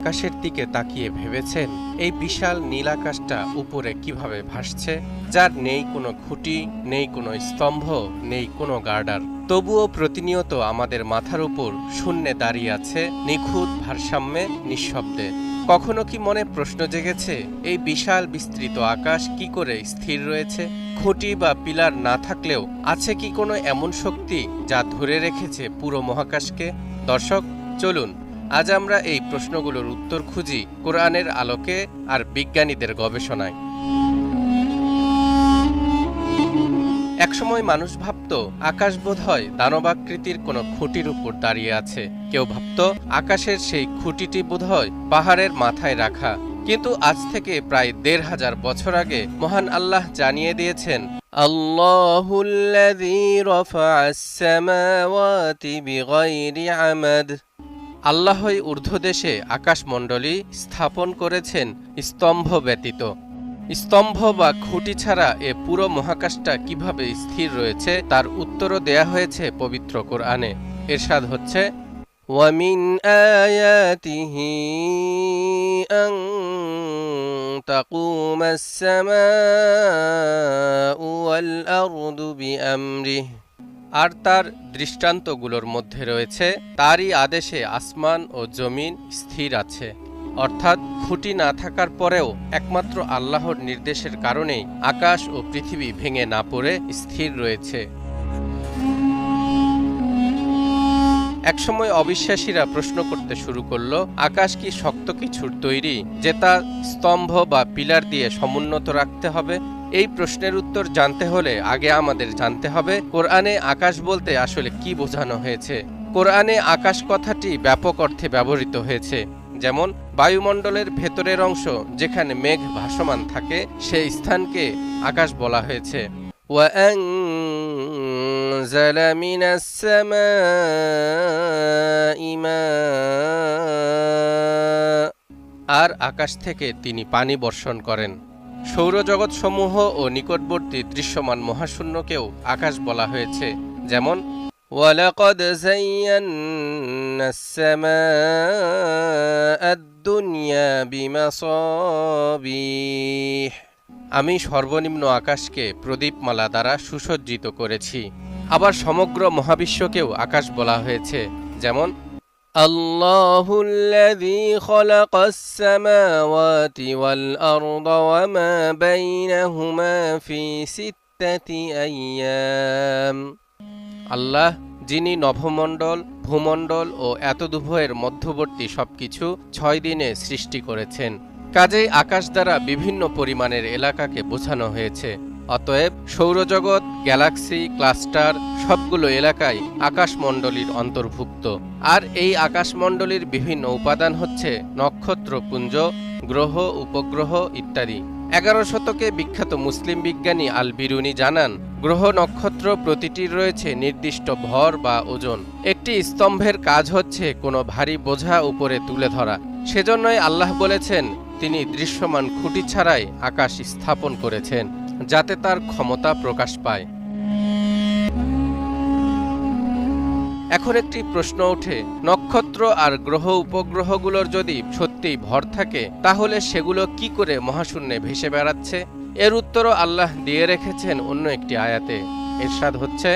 আকাশের দিকে তাকিয়ে ভেবেছেন এই বিশাল নীল আকাশটা উপরে কিভাবে ভাসছে, যার নেই কোনো খুঁটি, নেই কোনো স্তম্ভ, নেই কোনো গার্ডার, তবুও প্রতিনিয়ত আমাদের মাথার উপর শূন্যে দাঁড়িয়ে আছে নিখুঁত ভারসাম্যে, নিঃশব্দে। কখনো কি মনে প্রশ্ন জেগেছে এই বিশাল বিস্তৃত আকাশ কি করে স্থির রয়েছে? খুঁটি বা পিলার না থাকলেও আছে কি কোনো এমন শক্তি যা ধরে রেখেছে পুরো মহাকাশকে? দর্শক, চলুন আজ আমরা এই প্রশ্নগুলোর উত্তর খুঁজি কোরআনের আলোকে আর বিজ্ঞানীদের গবেষণায়। একসময় মানুষ ভাবত আকাশ বোধহয় দানবাকৃতির কোনো খুঁটির উপর দাঁড়িয়ে আছে। কেউ ভাবত আকাশের সেই খুঁটিটি বোধহয় পাহাড়ের মাথায় রাখা। কিন্তু আজ থেকে প্রায় ১৫০০ বছর আগে মহান আল্লাহ জানিয়ে দিয়েছেন, আল্লাহুল্লাযী রাফা'আস সামাওয়াতি বিগাইরি আমাদ। আল্লাহই ঊর্ধ্বদেশে আকাশমণ্ডলী স্থাপন করেছেন স্তম্ভ ব্যতীত। স্তম্ভ বা খুঁটি ছাড়া এ পুরো মহাকাশটা কিভাবে স্থির রয়েছে তার উত্তরও দেয়া হয়েছে পবিত্র কোরআনে। ইরশাদ হচ্ছে, ওয়ামিন আয়াতিহি আন তাকুমাস সামাউ ওয়াল আরদু বিআমরিহি। আর তার দৃষ্টান্তগুলোর মধ্যে রয়েছে তারই আদেশে আসমান ও জমিন স্থির আছে। অর্থাৎ খুঁটি না থাকার পরেও একমাত্র আল্লাহর নির্দেশের কারণেই আকাশ ও পৃথিবী ভেঙে না পড়ে স্থির রয়েছে। একসময় অবিশ্বাসীরা প্রশ্ন করতে শুরু করল, আকাশ কি শক্ত কিছুর তৈরি যে তা স্তম্ভ বা পিলার দিয়ে সমুন্নত রাখতে হবে? এই প্রশ্নের উত্তর জানতে হলে আগে আমাদের জানতে হবে কোরআনে আকাশ বলতে আসলে কি বোঝানো হয়েছে। কোরআনে আকাশ কথাটি ব্যাপক অর্থে ব্যবহৃত হয়েছে। যেমন বায়ুমণ্ডলের ভেতরের অংশ যেখানে মেঘ ভাসমান থাকে সেই স্থানকে আকাশ বলা হয়েছে। ওয়াআনজালা মিনাস সামাই মাআ। আর আকাশ থেকে তিনি পানি বর্ষণ করেন। সৌরজগৎসমূহ ও নিকটবর্তী দৃশ্যমান মহাশূন্যকেও আকাশ বলা হয়েছে। যেমন ওয়ালাকাদ যায়্যানাস সামাআদ দুনিয়া বিমাসাবিহ। আমি সর্বনিম্ন আকাশকে প্রদীপমালা দ্বারা সুসজ্জিত করেছি। আবার সমগ্র মহাবিশ্বকেও আকাশ বলা হয়েছে। যেমন আল্লাহুল্লাযী খালাকাস সামাওয়াতি ওয়াল আরদা ওয়া মা বাইনাহুমা ফি সিত্তাতি আইয়াম। আল্লাহ যিনি নভমণ্ডল, ভূমণ্ডল ও এতদুভয়ের মধ্যবর্তী সবকিছু ৬ দিনে সৃষ্টি করেছেন। কাজেই আকাশ দ্বারা বিভিন্ন পরিমাণের এলাকাকে বোঝানো হয়েছে। অতএব সৌরজগৎ, গ্যালাক্সি, ক্লাস্টার সবগুলো এলাকাই আকাশমণ্ডলীর অন্তর্ভুক্ত। আর এই আকাশমণ্ডলীর বিভিন্ন উপাদান হচ্ছে নক্ষত্রপুঞ্জ, গ্রহ, উপগ্রহ ইত্যাদি। ১১ শতকে বিখ্যাত মুসলিম বিজ্ঞানী আল বিরুনি জানান, গ্রহ নক্ষত্র প্রতিটির রয়েছে নির্দিষ্ট ভর বা ওজন। একটি স্তম্ভের কাজ হচ্ছে কোনো ভারী বোঝা উপরে তুলে ধরা। সেজন্যই আল্লাহ বলেছেন তিনি দৃশ্যমান খুঁটি ছাড়াই আকাশ স্থাপন করেছেন, যাতে তার ক্ষমতা প্রকাশ পায়। এখন একটি প্রশ্ন ওঠে, নক্ষত্র আর গ্রহ উপগ্রহগুলোর যদি সত্যিই ভর থাকে তাহলে সেগুলো কি করে মহাশূন্যে ভেসে বেড়াচ্ছে? এর উত্তরও আল্লাহ দিয়ে রেখেছেন অন্য একটি আয়াতে। ইরশাদ হচ্ছে,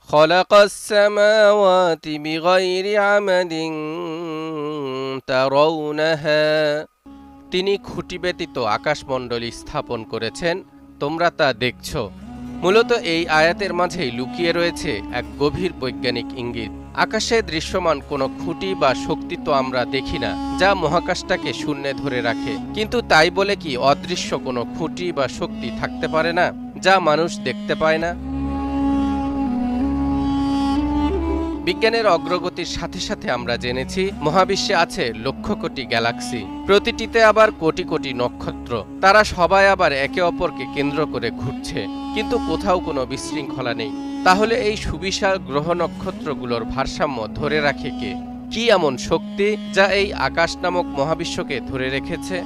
খালাকাস সামাওয়াতি বিগাইরি আমাদিন তারাউনাহা। তিনি খুঁটি ব্যতীত আকাশমণ্ডলী স্থাপন করেছেন, তোমরা তা দেখছ। মূলত এই আয়াতের মাঝেই লুকিয়ে রয়েছে এক গভীর বৈজ্ঞানিক ইঙ্গিত। আকাশে দৃশ্যমান কোনো খুঁটি বা শক্তি তো আমরা দেখি না, যা মহাকাশটাকে শূন্যে ধরে রাখে। কিন্তু তাই বলে কি অদৃশ্য কোনো খুঁটি বা শক্তি থাকতে পারে না, যা মানুষ দেখতে পায় না? বিজ্ঞানের অগ্রগতির সাথে সাথে আমরা জেনেছি মহাবিশ্বে আছে লক্ষ কোটি গ্যালাক্সি, প্রতিটিতে আবার কোটি কোটি নক্ষত্র। তারা সবাই আবার একে অপরকে কেন্দ্র করে ঘুরছে, কিন্তু কোথাও কোনো বিশৃঙ্খলা নেই। তাহলে এই সুবিশাল গ্রহ নক্ষত্রগুলোর ভারসাম্য ধরে রাখে কে? কি এমন শক্তি যা এই আকাশ নামক মহাবিশ্বকে ধরে রেখেছে?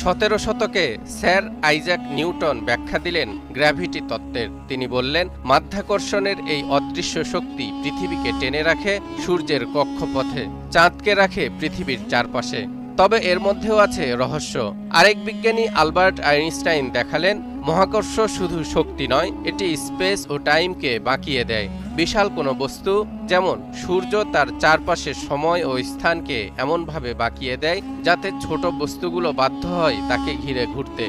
17 শতকে স্যার আইজ্যাক নিউটন ব্যাখ্যা দিলেন গ্র্যাভিটি তত্ত্বের। তিনি বললেন, মাধ্যাকর্ষণের এই অদৃশ্য শক্তি পৃথিবীকে টেনে রাখে সূর্যের কক্ষপথে, চাঁদকে রাখে পৃথিবীর চারপাশে। তবে এর মধ্যেও আছে রহস্য। আরেক বিজ্ঞানী আলবার্ট আইনস্টাইন দেখালেন, মহাকর্ষ শুধু শক্তি নয়, এটি স্পেস ও টাইমকে বাঁকিয়ে দেয়। বিশাল কোনো বস্তু যেমন সূর্য তার চারপাশের সময় ও স্থানকে এমনভাবে বাঁকিয়ে দেয় যাতে ছোট বস্তুগুলো বাধ্য হয় তাকে ঘিরে ঘুরতে।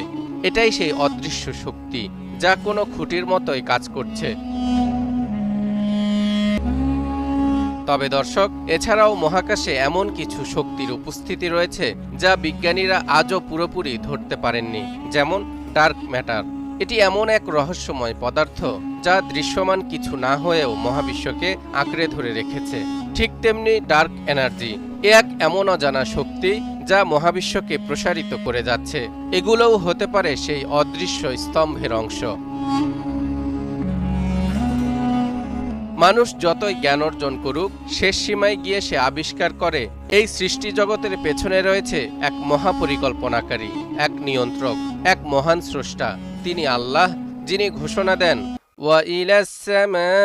এটাই সেই অদৃশ্য শক্তি যা কোনো খুঁটির মতোই কাজ করছে। তবে দর্শক, এছাড়াও মহাকাশে এমন কিছু শক্তির উপস্থিতি রয়েছে যা বিজ্ঞানীরা আজও পুরোপুরি ধরতে পারেননি, যেমন ডার্ক ম্যাটার। এটি এমন এক রহস্যময় পদার্থ যা দৃশ্যমান কিছু না হয়েও মহাবিশ্বকে আঁকড়ে ধরে রেখেছে। ঠিক তেমনি ডার্ক এনার্জি এক এমন অজানা শক্তি যা মহাবিশ্বকে প্রসারিত করে যাচ্ছে। এগুলোও হতে পারে সেই অদৃশ্য স্তম্ভের অংশ। মানুষ যতই জ্ঞান অর্জন করুক, শেষ সীমায় গিয়ে সে আবিষ্কার করে এই সৃষ্টি জগতের পেছনে রয়েছে এক মহাপরিকল্পনাকারী, এক নিয়ন্ত্রক, এক মহান স্রষ্টা। তিনি আল্লাহ, যিনি ঘোষণা দেন, ওয়া ইলাস সামাই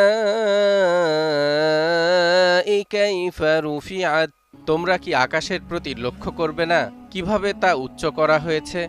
কাইফা রুফিআত, তোমরা কি আকাশের প্রতি লক্ষ্য করবে না কিভাবে তা উচ্চ করা হয়েছে?